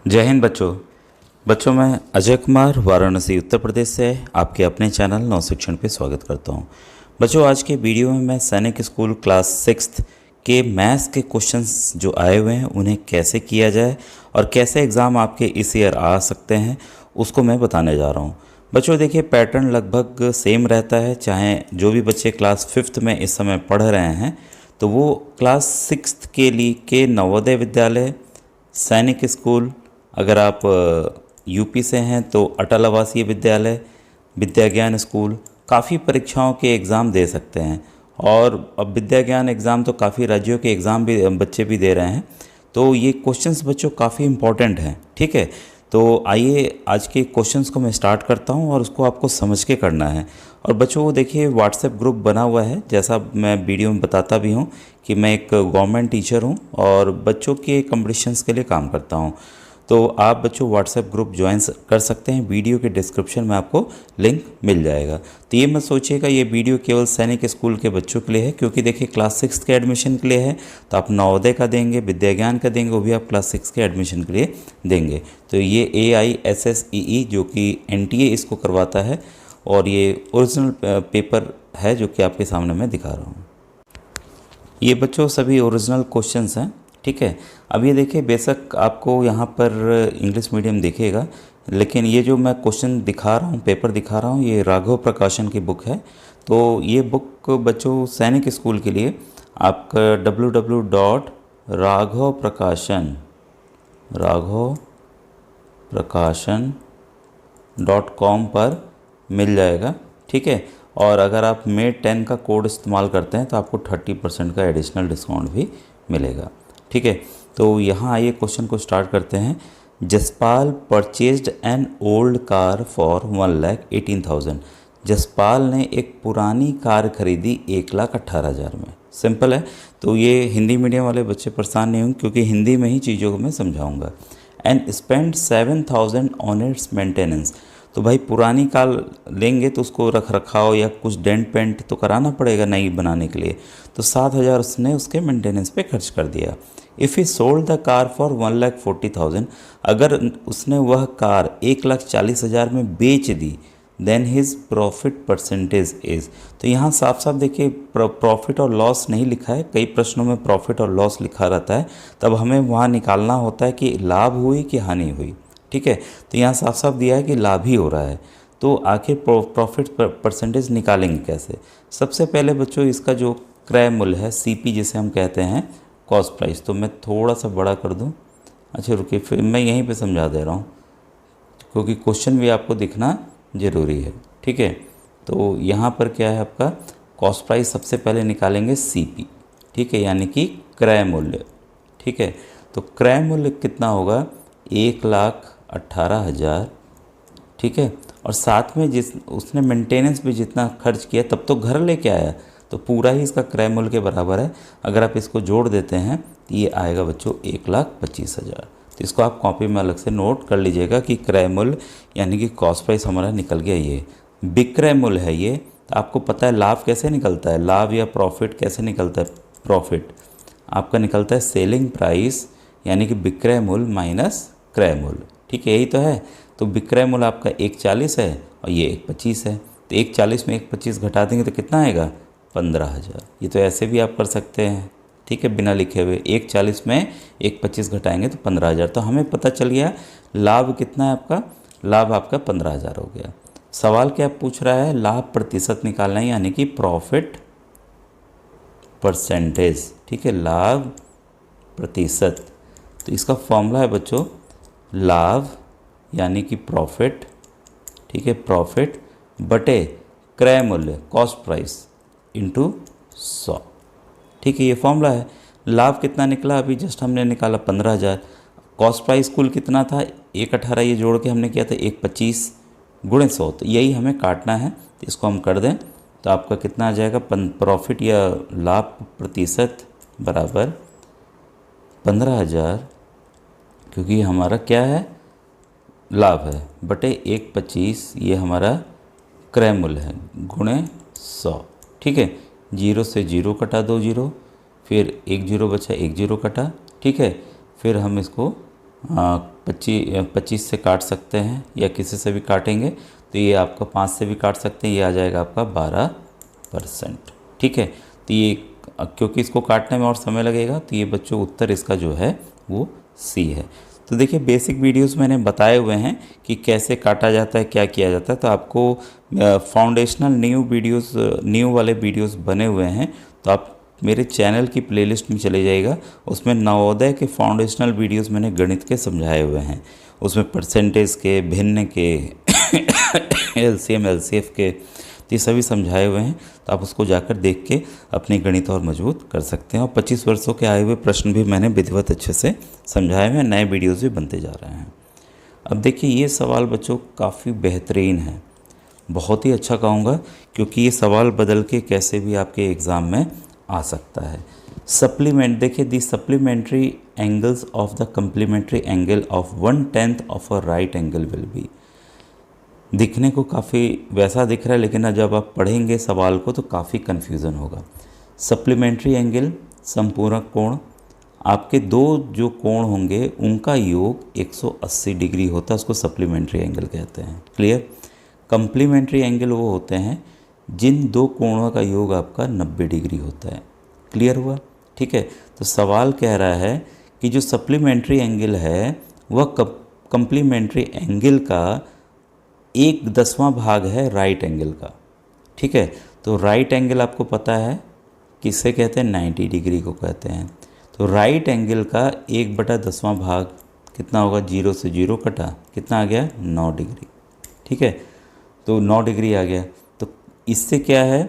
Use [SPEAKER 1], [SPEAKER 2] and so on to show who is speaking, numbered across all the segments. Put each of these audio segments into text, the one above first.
[SPEAKER 1] जय हिंद बच्चों। मैं अजय कुमार वाराणसी उत्तर प्रदेश से आपके अपने चैनल नव शिक्षण पे स्वागत करता हूं। बच्चों, आज के वीडियो में मैं सैनिक स्कूल क्लास 6 के मैथ्स के क्वेश्चंस जो आए हुए हैं उन्हें कैसे किया जाए और कैसे एग्ज़ाम आपके इस ईयर आ सकते हैं उसको मैं बताने जा रहा हूं। बच्चों देखिए, पैटर्न लगभग सेम रहता है, चाहे जो भी बच्चे क्लास 5th में इस समय पढ़ रहे हैं तो वो क्लास 6 के लिए के नवोदय विद्यालय, सैनिक स्कूल, अगर आप यूपी से हैं तो अटल आवासीय विद्यालय, विद्या ज्ञान स्कूल, काफ़ी परीक्षाओं के एग्ज़ाम दे सकते हैं। और अब विद्या ज्ञान एग्ज़ाम तो काफ़ी राज्यों के एग्ज़ाम भी बच्चे भी दे रहे हैं, तो ये क्वेश्चंस बच्चों काफ़ी इम्पोर्टेंट हैं। ठीक है, तो आइए आज के क्वेश्चंस को मैं स्टार्ट करता हूं और उसको आपको समझ के करना है। और बच्चों वो देखिए, व्हाट्सएप ग्रुप बना हुआ है, जैसा मैं वीडियो में बताता भी हूं कि मैं एक गवर्नमेंट टीचर हूं और बच्चों के कॉम्पिटिशन्स के लिए काम करता हूं। तो आप बच्चों व्हाट्सएप ग्रुप ज्वाइन कर सकते हैं, वीडियो के डिस्क्रिप्शन में आपको लिंक मिल जाएगा। तो ये मत सोचिएगा ये वीडियो केवल सैनिक स्कूल के बच्चों के लिए है, क्योंकि देखिए क्लास 6 के एडमिशन के लिए है, तो आप नवोदय का देंगे, विद्या ज्ञान का देंगे, वो भी आप क्लास 6 के एडमिशन के लिए देंगे। तो ये AISSEE जो कि NTA इसको करवाता है और ये ओरिजिनल पेपर है जो कि आपके सामने मैं दिखा रहा हूँ। ये बच्चों सभी ओरिजिनल क्वेश्चंस हैं। ठीक है, अब ये देखिए, बेशक आपको यहाँ पर इंग्लिश मीडियम दिखेगा, लेकिन ये जो मैं क्वेश्चन दिखा रहा हूँ, पेपर दिखा रहा हूँ, ये राघव प्रकाशन की बुक है। तो ये बुक बच्चों सैनिक स्कूल के लिए आपका www.raghavprakasan.com पर मिल जाएगा। ठीक है, और अगर आप May 10 का कोड इस्तेमाल करते हैं तो आपको 30% का एडिशनल डिस्काउंट भी मिलेगा। ठीक है, तो यहाँ आइए क्वेश्चन को स्टार्ट करते हैं। Jaspal purchased an old car for 1,18,000। Jaspal ने एक पुरानी कार खरीदी 1,18,000 में। सिंपल है, तो ये हिंदी मीडियम वाले बच्चे परेशान नहीं होंगे क्योंकि हिंदी में ही चीज़ों को मैं समझाऊंगा। And spend 7,000 on it's maintenance. तो भाई पुरानी कार लेंगे तो उसको रख रखाव या कुछ डेंट पेंट तो कराना पड़ेगा नई बनाने के लिए, तो 7,000 उसने उसके मेंटेनेंस पे खर्च कर दिया। If he sold the car for 1,40,000, अगर उसने वह कार 1,40,000 में बेच दी, then his profit percentage is. तो यहाँ साफ साफ देखिए प्रॉफिट और लॉस नहीं लिखा है, कई प्रश्नों में प्रॉफिट और लॉस लिखा रहता है, तब हमें वहाँ निकालना होता है कि लाभ हुई कि हानि हुई। ठीक है, तो यहाँ साफ साफ दिया है कि लाभ ही हो रहा है, तो आखिर प्रॉफिट परसेंटेज निकालेंगे कैसे। सबसे पहले बच्चों इसका जो क्रय मूल्य है, CP जिसे हम कहते हैं, कॉस्ट प्राइस, तो मैं थोड़ा सा बड़ा कर दूँ। अच्छा रुकिए, फिर मैं यहीं पे समझा दे रहा हूँ क्योंकि क्वेश्चन भी आपको दिखना ज़रूरी है। ठीक है, तो यहाँ पर क्या है, आपका कॉस्ट प्राइस सबसे पहले निकालेंगे CP। ठीक है, यानी कि क्रय मूल्य। ठीक है, तो क्रय मूल्य कितना होगा, 1,18,000। ठीक है, और साथ में जिस उसने मेंटेनेंस भी जितना खर्च किया तब तो घर लेके आया, तो पूरा ही इसका क्रय मूल्य के बराबर है। अगर आप इसको जोड़ देते हैं तो ये आएगा बच्चों 1,25,000। तो इसको आप कॉपी में अलग से नोट कर लीजिएगा कि क्रय मूल्य यानी कि कॉस्ट प्राइस हमारा निकल गया। ये विक्रय मूल्य है। ये तो आपको पता है लाभ कैसे निकलता है, लाभ या प्रॉफिट कैसे निकलता है। प्रॉफिट आपका निकलता है सेलिंग प्राइस यानी कि विक्रय मूल्य माइनस क्रय मूल्य। ठीक है, यही तो है। तो विक्रय मूल्य आपका 1,40 है और ये 1,25 है, तो 1,40 में 1,25 घटा देंगे तो कितना आएगा, 15,000। ये तो ऐसे भी आप कर सकते हैं। ठीक है, बिना लिखे हुए 1,40 में 1,25 घटाएंगे तो 15,000। तो हमें पता चल गया लाभ कितना है आपका, लाभ आपका 15,000 हो गया। सवाल क्या पूछ रहा है, लाभ प्रतिशत निकालना है यानी कि प्रॉफिट परसेंटेज। ठीक है, लाभ प्रतिशत। तो इसका फॉर्मूला है बच्चों, लाभ यानी कि प्रॉफिट। ठीक है, प्रॉफिट बटे क्रय मूल्य कॉस्ट प्राइस इंटू 100। ठीक है, ये फॉर्मूला है। लाभ कितना निकला, अभी जस्ट हमने निकाला 15,000। कॉस्ट प्राइस कुल कितना था, 1,18, ये जोड़ के हमने किया था 1,25 गुणे 100, तो यही हमें काटना है। तो इसको हम कर दें तो आपका कितना आ जाएगा, प्रॉफिट या लाभ प्रतिशत बराबर 15,000, क्योंकि हमारा क्या है, लाभ है, बटे 1,25 ये हमारा क्रय मूल्य है, गुणे 100। ठीक है, 0 से 0 कटा, 2 0, फिर 1 0 बचा, 1 0 कटा। ठीक है, फिर हम इसको 25 से काट सकते हैं या किसी से भी काटेंगे तो ये आपका 5 से भी काट सकते हैं, ये आ जाएगा आपका 12%। ठीक है, तो ये क्योंकि इसको काटने में और समय लगेगा तो ये बच्चों उत्तर इसका जो है वो सी है। तो देखिए बेसिक वीडियोस मैंने बताए हुए हैं कि कैसे काटा जाता है, क्या किया जाता है। तो आपको फाउंडेशनल न्यू वाले वीडियोस बने हुए हैं, तो आप मेरे चैनल की प्लेलिस्ट में चले जाइएगा। उसमें नवोदय के फाउंडेशनल वीडियोस मैंने गणित के समझाए हुए हैं, उसमें परसेंटेज के, भिन्न के, एलसीएम एलसीएफ के, तो ये सभी समझाए हुए हैं। तो आप उसको जाकर देख के अपनी गणित और मजबूत कर सकते हैं। और 25 वर्षों के आए हुए प्रश्न भी मैंने विधिवत अच्छे से समझाए हुए हैं, नए वीडियोज़ भी बनते जा रहे हैं। अब देखिए ये सवाल बच्चों काफ़ी बेहतरीन है, बहुत ही अच्छा कहूँगा, क्योंकि ये सवाल बदल के कैसे भी आपके एग्ज़ाम में आ सकता है। सप्लीमेंट देखिए, the supplementary angles of the complementary angle of 1/10 of a right angle will be. दिखने को काफ़ी वैसा दिख रहा है, लेकिन जब आप पढ़ेंगे सवाल को तो काफ़ी कन्फ्यूज़न होगा। सप्लीमेंट्री एंगल संपूरक कोण, आपके दो जो कोण होंगे उनका योग 180 डिग्री होता है, उसको सप्लीमेंट्री एंगल कहते हैं। क्लियर। कम्प्लीमेंट्री एंगल वो होते हैं जिन दो कोणों का योग आपका 90 डिग्री होता है। क्लियर हुआ। ठीक है, तो सवाल कह रहा है कि जो सप्लीमेंट्री एंगल है वह कम्प्लीमेंट्री एंगल का 1/10वां भाग है राइट एंगल का। ठीक है, तो राइट एंगल आपको पता है किससे कहते हैं, 90 डिग्री को कहते हैं। तो राइट एंगल का 1/10वां भाग कितना होगा, 0 से 0 कटा, कितना आ गया, 9 डिग्री। ठीक है, तो 9 डिग्री आ गया। तो इससे क्या है,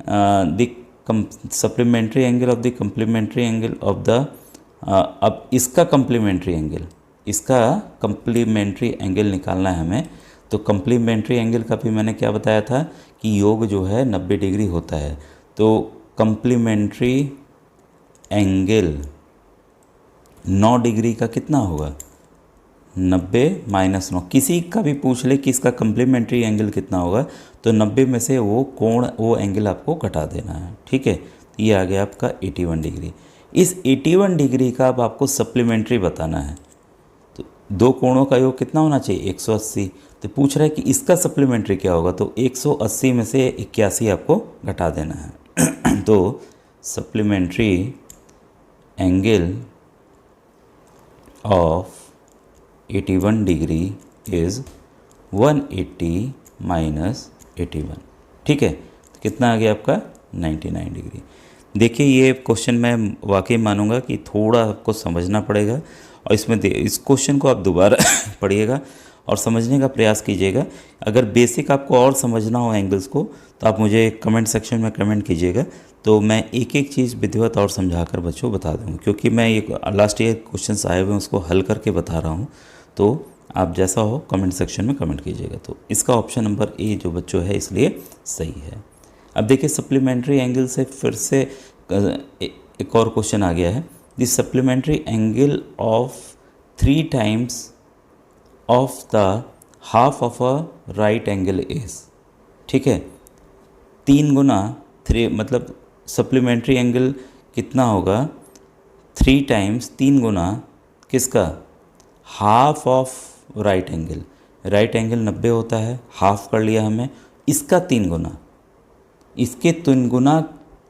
[SPEAKER 1] the supplementary angle of the complementary angle of the, अब इसका कम्प्लीमेंट्री एंगल निकालना है हमें। तो कम्प्लीमेंट्री एंगल का भी मैंने क्या बताया था कि योग जो है 90 डिग्री होता है। तो कम्प्लीमेंट्री एंगल 9 डिग्री का कितना होगा, 90 - 9। किसी का भी पूछ ले कि इसका कम्प्लीमेंट्री एंगल कितना होगा, तो 90 में से वो एंगल आपको घटा देना है। ठीक है, ये आ गया आपका 81 डिग्री। इस 81 डिग्री का अब आपको सप्लीमेंट्री बताना है। तो दो कोणों का योग कितना होना चाहिए, 180। तो पूछ रहा है कि इसका सप्लीमेंट्री क्या होगा, तो 180 में से 81 आपको घटा देना है। तो supplementary angle of 81 degree is 180 - 81। ठीक है, तो कितना आ गया आपका, 99 डिग्री। देखिए ये क्वेश्चन मैं वाकई मानूंगा कि थोड़ा आपको समझना पड़ेगा, और इसमें इस क्वेश्चन को आप दोबारा पढ़िएगा और समझने का प्रयास कीजिएगा। अगर बेसिक आपको और समझना हो एंगल्स को तो आप मुझे कमेंट सेक्शन में कमेंट कीजिएगा, तो मैं एक एक चीज़ विधिवत और समझाकर बच्चों बता दूँगा। क्योंकि मैं ये लास्ट ईयर क्वेश्चंस आए हुए हैं उसको हल करके बता रहा हूँ, तो आप जैसा हो कमेंट सेक्शन में कमेंट कीजिएगा। तो इसका ऑप्शन नंबर ए जो बच्चों है इसलिए सही है। अब देखिए सप्लीमेंट्री एंगल से फिर से एक और क्वेश्चन आ गया है। The supplementary angle of 3 times of the half of a right angle is. ठीक है, 3 गुना 3 मतलब सप्लीमेंट्री एंगल कितना होगा, 3 टाइम्स 3 गुना किसका, half of right angle. Right angle 90 होता है, हाफ कर लिया हमने, इसका 3 गुना, इसके 3 गुना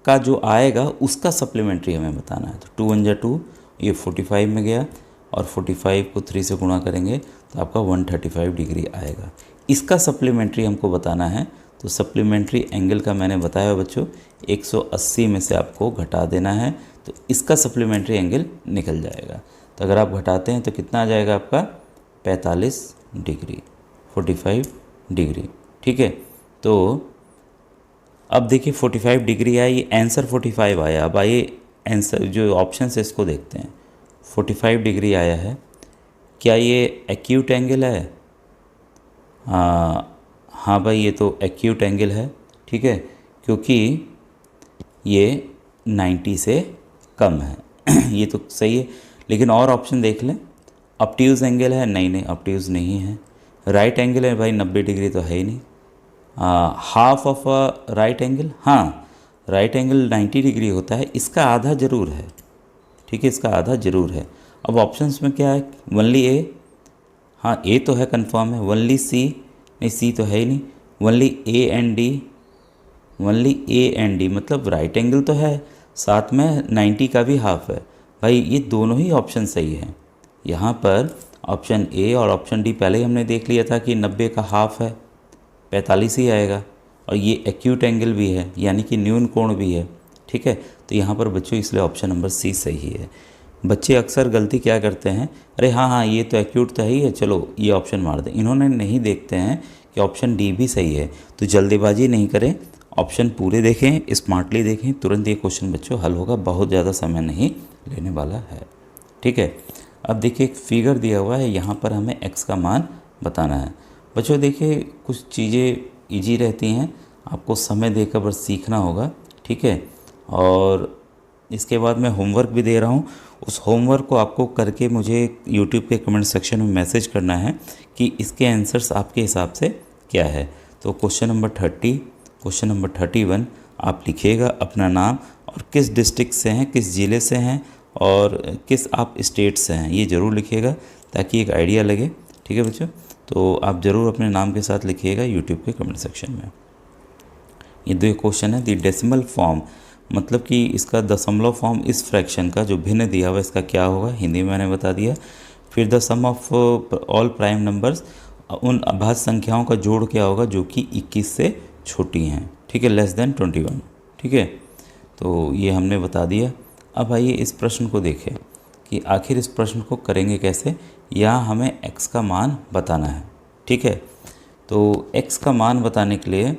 [SPEAKER 1] का जो आएगा उसका सप्लीमेंट्री हमें बताना है। तो 2 × 2 ये 45 में गया, और 45 को 3 से गुणा करेंगे तो आपका 135 डिग्री आएगा। इसका सप्लीमेंट्री हमको बताना है। तो सप्लीमेंट्री एंगल का मैंने बताया बच्चों 180 में से आपको घटा देना है, तो इसका सप्लीमेंट्री एंगल निकल जाएगा। तो अगर आप घटाते हैं तो कितना आ जाएगा आपका, 45 डिग्री, 45 डिग्री। ठीक है, तो अब देखिए 45 डिग्री आया, ये आंसर 45 आया। अब आइए आंसर जो ऑप्शन है इसको देखते हैं। 45 डिग्री आया है, क्या ये एक्यूट एंगल है, हाँ भाई ये तो एक्यूट एंगल है। ठीक है, क्योंकि ये 90 से कम है ये तो सही है। लेकिन और ऑप्शन देख लें, ऑब्ट्यूज़ एंगल है, नहीं ऑब्ट्यूज़ नहीं है। राइट एंगल है भाई, 90 डिग्री तो है ही नहीं। Half of a right angle, हाँ राइट एंगल 90 डिग्री होता है, इसका आधा ज़रूर है। ठीक है, इसका आधा ज़रूर है। अब ऑप्शंस में क्या है, ओनली ए, हाँ ए तो है कंफर्म है, ओनली सी, नहीं सी तो है ही नहीं, only A and D, only A and D मतलब राइट एंगल तो है, साथ में 90 का भी हाफ है। भाई ये दोनों ही ऑप्शन सही है। यहाँ पर ऑप्शन ए और ऑप्शन डी पहले ही हमने देख लिया था कि 90 का हाफ है, 45 ही आएगा, और ये एक्यूट एंगल भी है यानी कि न्यून कोण भी है। ठीक है, तो यहाँ पर बच्चों इसलिए ऑप्शन नंबर सी सही है। बच्चे अक्सर गलती क्या करते हैं, अरे हाँ हाँ ये तो एक्यूट तो है ही है, चलो ये ऑप्शन मार दें। इन्होंने नहीं देखते हैं कि ऑप्शन डी भी सही है। तो जल्दीबाजी नहीं करें, ऑप्शन पूरे देखें, स्मार्टली देखें, तुरंत ये क्वेश्चन बच्चों हल होगा, बहुत ज़्यादा समय नहीं लेने वाला है। ठीक है, अब देखिए एक फिगर दिया हुआ है, यहाँ पर हमें x का मान बताना है। बच्चों देखिए कुछ चीज़ें इजी रहती हैं, आपको समय देकर बस सीखना होगा। ठीक है, और इसके बाद मैं होमवर्क भी दे रहा हूँ, उस होमवर्क को आपको करके मुझे यूट्यूब के कमेंट सेक्शन में मैसेज करना है कि इसके आंसर्स आपके हिसाब से क्या है। तो क्वेश्चन नंबर 30, क्वेश्चन नंबर 31 आप लिखिएगा अपना नाम और किस डिस्ट्रिक्ट से हैं, किस ज़िले से हैं और किस आप स्टेट से हैं, ये ज़रूर लिखिएगा ताकि एक आइडिया लगे। ठीक है बच्चों, तो आप ज़रूर अपने नाम के साथ लिखिएगा यूट्यूब के कमेंट सेक्शन में। ये दो क्वेश्चन है, दी डेसिमल फॉर्म मतलब कि इसका दशमलव फॉर्म इस फ्रैक्शन का जो भिन्न दिया हुआ इसका क्या होगा, हिंदी में मैंने बता दिया। फिर the sum of all prime numbers, उन अभाज्य संख्याओं का जोड़ क्या होगा जो कि 21 से छोटी हैं। ठीक है, लेस देन 21। ठीक है, तो ये हमने बता दिया। अब आइए इस प्रश्न को देखें कि आखिर इस प्रश्न को करेंगे कैसे। यहाँ हमें x का मान बताना है। ठीक है, तो x का मान बताने के लिए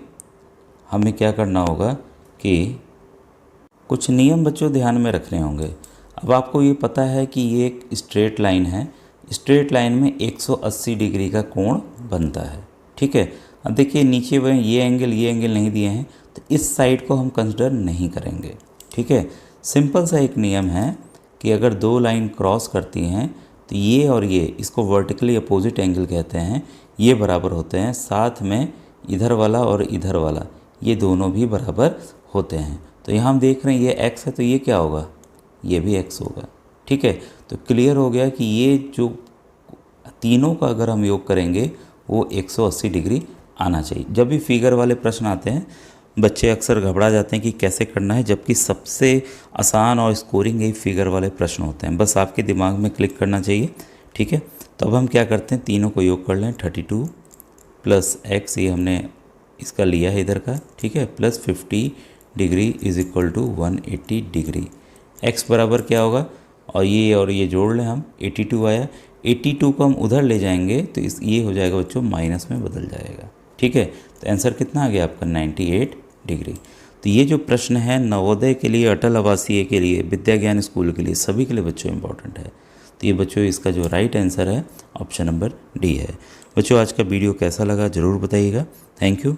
[SPEAKER 1] हमें क्या करना होगा कि कुछ नियम बच्चों ध्यान में रखने होंगे। अब आपको ये पता है कि ये एक स्ट्रेट लाइन है, स्ट्रेट लाइन में 180 डिग्री का कोण बनता है। ठीक है, अब देखिए नीचे वह ये एंगल नहीं दिए हैं, तो इस साइड को हम कंसिडर नहीं करेंगे। ठीक है, सिंपल सा एक नियम है कि अगर दो लाइन क्रॉस करती हैं तो ये और ये, इसको वर्टिकली अपोजिट एंगल कहते हैं, ये बराबर होते हैं, साथ में इधर वाला और इधर वाला ये दोनों भी बराबर होते हैं। तो यहाँ हम देख रहे हैं ये x है, तो ये क्या होगा, ये भी x होगा। ठीक है, तो क्लियर हो गया कि ये जो तीनों का अगर हम योग करेंगे वो 180 डिग्री आना चाहिए। जब भी फिगर वाले प्रश्न आते हैं बच्चे अक्सर घबरा जाते हैं कि कैसे करना है, जबकि सबसे आसान और स्कोरिंग यही फिगर वाले प्रश्न होते हैं, बस आपके दिमाग में क्लिक करना चाहिए। ठीक है, तो अब हम क्या करते हैं, तीनों को योग कर लें, 32 प्लस x, ये हमने इसका लिया है इधर का। ठीक है, plus 50 degree is equal to 180 degree. x बराबर क्या होगा, और ये जोड़ लें हम, 82 आया, 82 को हम उधर ले जाएंगे तो ये हो जाएगा बच्चों माइनस में बदल जाएगा। ठीक है, तो आंसर कितना आ गया आपका 98 डिग्री। तो ये जो प्रश्न है नवोदय के लिए, अटल आवासीय के लिए, विद्या ज्ञान स्कूल के लिए, सभी के लिए बच्चों इंपॉर्टेंट है। तो ये बच्चों इसका जो राइट आंसर है ऑप्शन नंबर डी है। बच्चों आज का वीडियो कैसा लगा ज़रूर बताइएगा। Thank you.